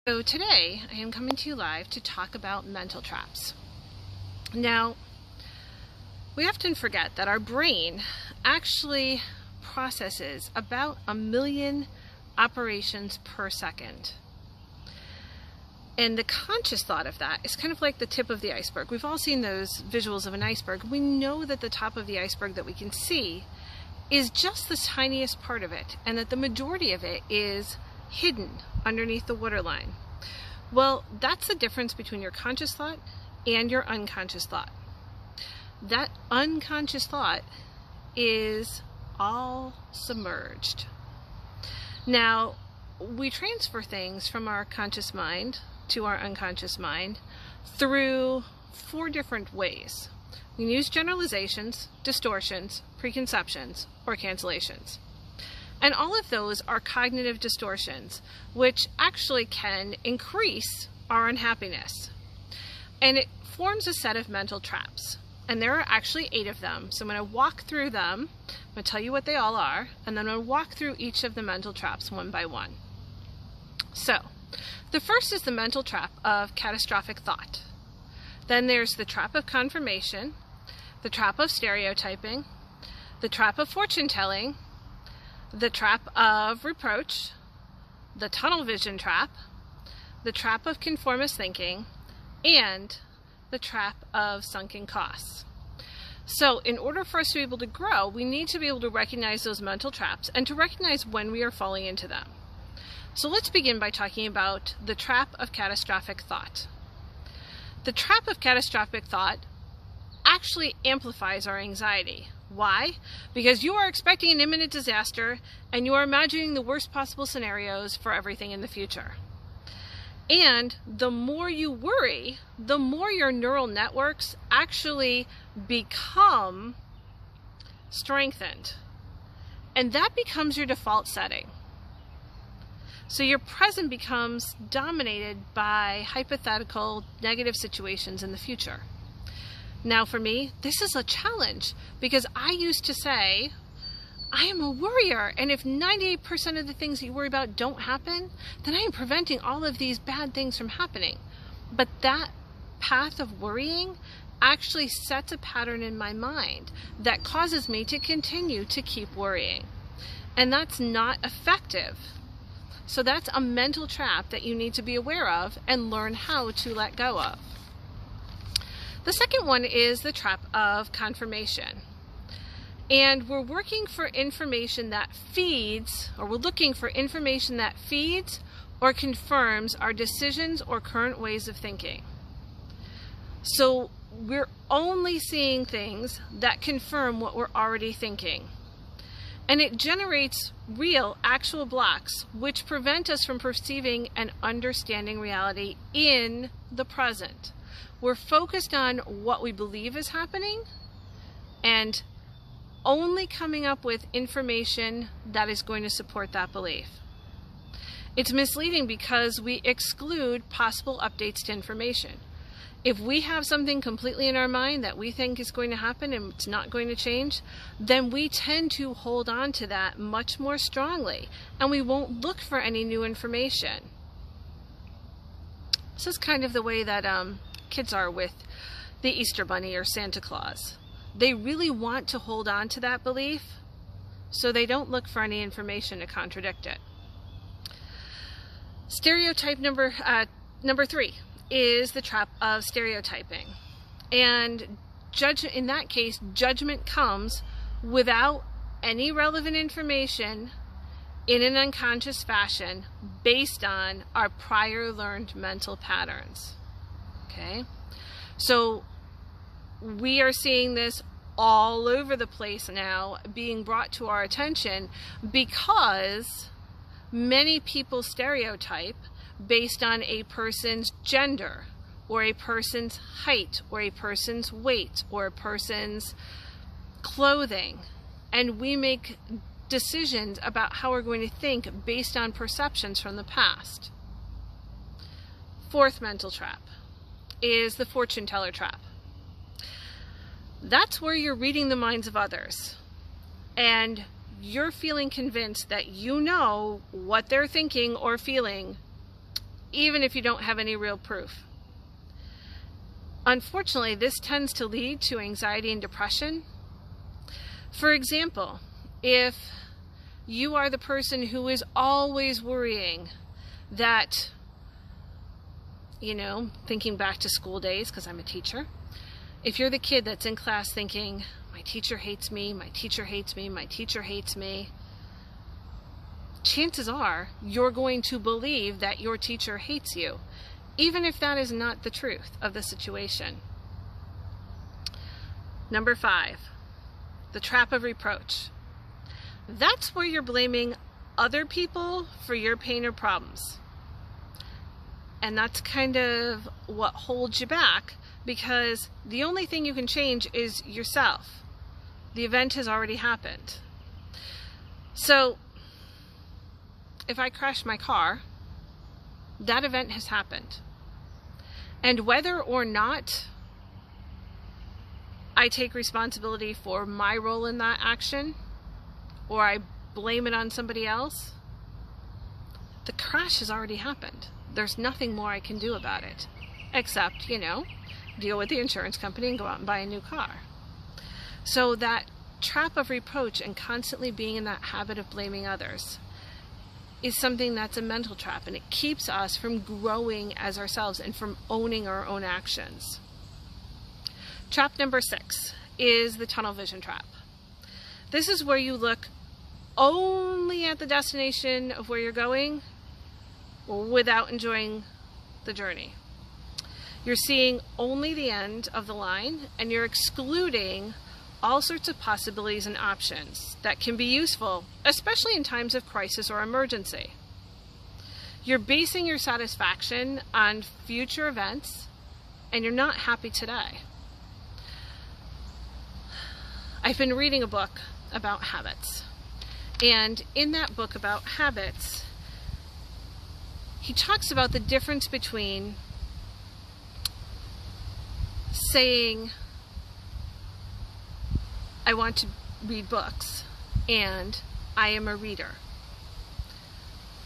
So today I am coming to you live to talk about mental traps. Now, we often forget that our brain actually processes about 1 million operations per second. And the conscious thought of that is kind of like the tip of the iceberg. We've all seen those visuals of an iceberg. We know that the top of the iceberg that we can see is just the tiniest part of it, and that the majority of it is hidden underneath the waterline. Well, that's the difference between your conscious thought and your unconscious thought. That unconscious thought is all submerged. Now, we transfer things from our conscious mind to our unconscious mind through 4 different ways. We can use generalizations, distortions, preconceptions, or cancellations. And all of those are cognitive distortions, which actually can increase our unhappiness. And it forms a set of mental traps. And there are actually 8 of them. So I'm going to walk through them. I'm going to tell you what they all are, and then I'm going to walk through each of the mental traps one by one. So, the first is the mental trap of catastrophic thought. Then there's the trap of confirmation, the trap of stereotyping, the trap of fortune telling, the trap of reproach, the tunnel vision trap, the trap of conformist thinking, and the trap of sunken costs. So in order for us to be able to grow, we need to be able to recognize those mental traps and to recognize when we are falling into them. So let's begin by talking about the trap of catastrophic thought. The trap of catastrophic thought actually amplifies our anxiety. Why? Because you are expecting an imminent disaster and you are imagining the worst possible scenarios for everything in the future. And the more you worry, the more your neural networks actually become strengthened. And that becomes your default setting. So your present becomes dominated by hypothetical negative situations in the future. Now for me, this is a challenge because I used to say, I am a worrier, and if 98% of the things that you worry about don't happen, then I am preventing all of these bad things from happening. But that path of worrying actually sets a pattern in my mind that causes me to continue to keep worrying. And that's not effective. So that's a mental trap that you need to be aware of and learn how to let go of. The second one is the trap of confirmation. And we're working for information that feeds, or we're looking for information that feeds or confirms our decisions or current ways of thinking. So we're only seeing things that confirm what we're already thinking. And it generates real, actual blocks which prevent us from perceiving and understanding reality in the present. We're focused on what we believe is happening and only coming up with information that is going to support that belief. It's misleading because we exclude possible updates to information. If we have something completely in our mind that we think is going to happen and it's not going to change, then we tend to hold on to that much more strongly and we won't look for any new information. This is kind of the way that kids are with the Easter Bunny or Santa Claus. They really want to hold on to that belief, so they don't look for any information to contradict it. Stereotype number 3 is the trap of stereotyping. And in that case, judgment comes without any relevant information in an unconscious fashion based on our prior learned mental patterns. Okay? So we are seeing this all over the place now being brought to our attention because many people stereotype based on a person's gender or a person's height or a person's weight or a person's clothing, and we make decisions about how we're going to think based on perceptions from the past. Fourth mental trap is the fortune teller trap. That's where you're reading the minds of others and you're feeling convinced that you know what they're thinking or feeling even if you don't have any real proof. Unfortunately, this tends to lead to anxiety and depression. For example, if you are the person who is always worrying that, thinking back to school days, because I'm a teacher, if you're the kid that's in class thinking, my teacher hates me, my teacher hates me, my teacher hates me, chances are you're going to believe that your teacher hates you, even if that is not the truth of the situation. Number 5, the trap of reproach. That's where you're blaming other people for your pain or problems. And that's kind of what holds you back, because the only thing you can change is yourself. The event has already happened. So, if I crash my car, that event has happened. And whether or not I take responsibility for my role in that action, or I blame it on somebody else, the crash has already happened. There's nothing more I can do about it, except, deal with the insurance company and go out and buy a new car. So that trap of reproach and constantly being in that habit of blaming others is something that's a mental trap, and it keeps us from growing as ourselves and from owning our own actions. Trap number 6 is the tunnel vision trap. This is where you look only at the destination of where you're going without enjoying the journey. You're seeing only the end of the line, and you're excluding all sorts of possibilities and options that can be useful, especially in times of crisis or emergency. You're basing your satisfaction on future events, and you're not happy today. I've been reading a book about habits, and in that book about habits, he talks about the difference between saying, I want to read books, and I am a reader.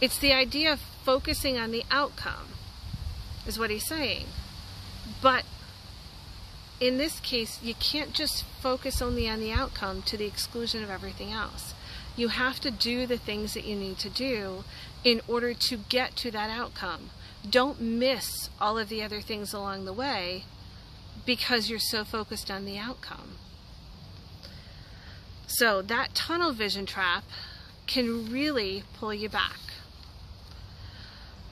It's the idea of focusing on the outcome, is what he's saying. But in this case, you can't just focus only on the outcome to the exclusion of everything else. You have to do the things that you need to do in order to get to that outcome. Don't miss all of the other things along the way because you're so focused on the outcome. So that tunnel vision trap can really pull you back.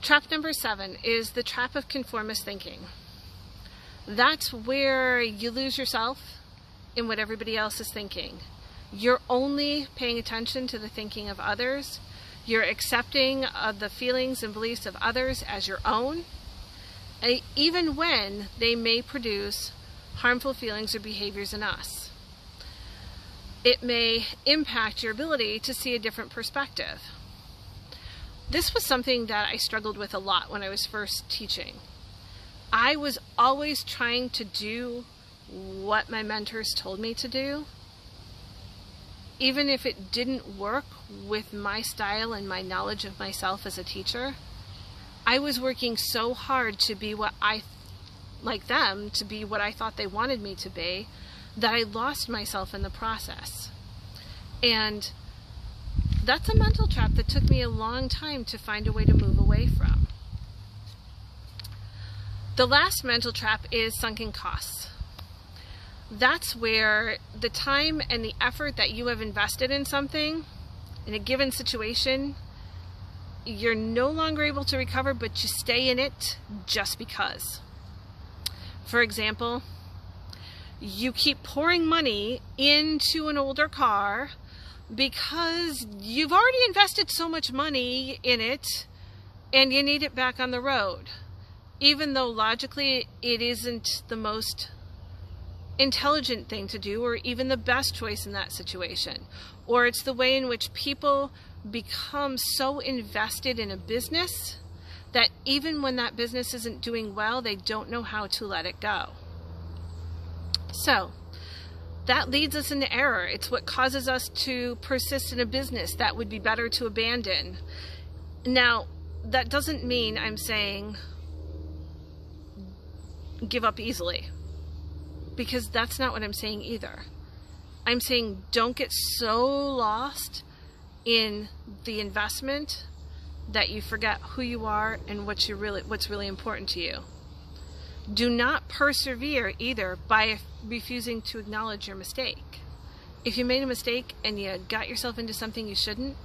Trap number 7 is the trap of conformist thinking. That's where you lose yourself in what everybody else is thinking. You're only paying attention to the thinking of others. You're accepting the feelings and beliefs of others as your own, even when they may produce harmful feelings or behaviors in us. It may impact your ability to see a different perspective. This was something that I struggled with a lot when I was first teaching. I was always trying to do what my mentors told me to do, even if it didn't work with my style and my knowledge of myself as a teacher. I was working so hard to be what I, like them, to be what I thought they wanted me to be, that I lost myself in the process. And that's a mental trap that took me a long time to find a way to move away from. The last mental trap is sunken costs. That's where the time and the effort that you have invested in something, in a given situation, you're no longer able to recover, but you stay in it just because. For example, you keep pouring money into an older car because you've already invested so much money in it and you need it back on the road, even though logically it isn't the most intelligent thing to do or even the best choice in that situation. Or it's the way in which people become so invested in a business that even when that business isn't doing well, they don't know how to let it go. So that leads us into error. It's what causes us to persist in a business that would be better to abandon. Now, that doesn't mean I'm saying give up easily, because that's not what I'm saying either. I'm saying don't get so lost in the investment that you forget who you are and what's really important to you. Do not persevere either by refusing to acknowledge your mistake. If you made a mistake and you got yourself into something you shouldn't,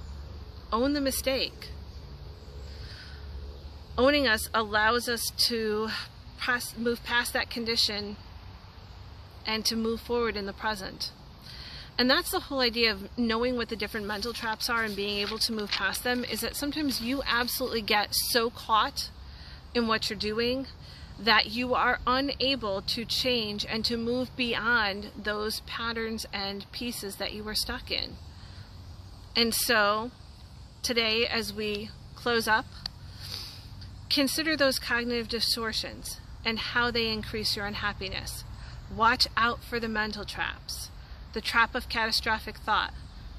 own the mistake. Owning us allows us to move past that condition and to move forward in the present. And that's the whole idea of knowing what the different mental traps are and being able to move past them, is that sometimes you absolutely get so caught in what you're doing that you are unable to change and to move beyond those patterns and pieces that you were stuck in. And so today, as we close up, consider those cognitive distortions and how they increase your unhappiness. Watch out for the mental traps. The trap of catastrophic thought,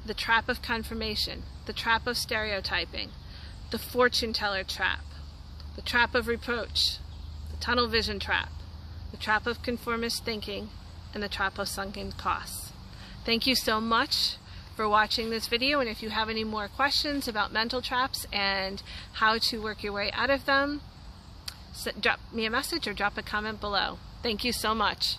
the trap of confirmation, the trap of stereotyping, the fortune teller trap, the trap of reproach, the tunnel vision trap, the trap of conformist thinking, and the trap of sunken costs. Thank you so much for watching this video, and if you have any more questions about mental traps and how to work your way out of them, drop me a message or drop a comment below. Thank you so much.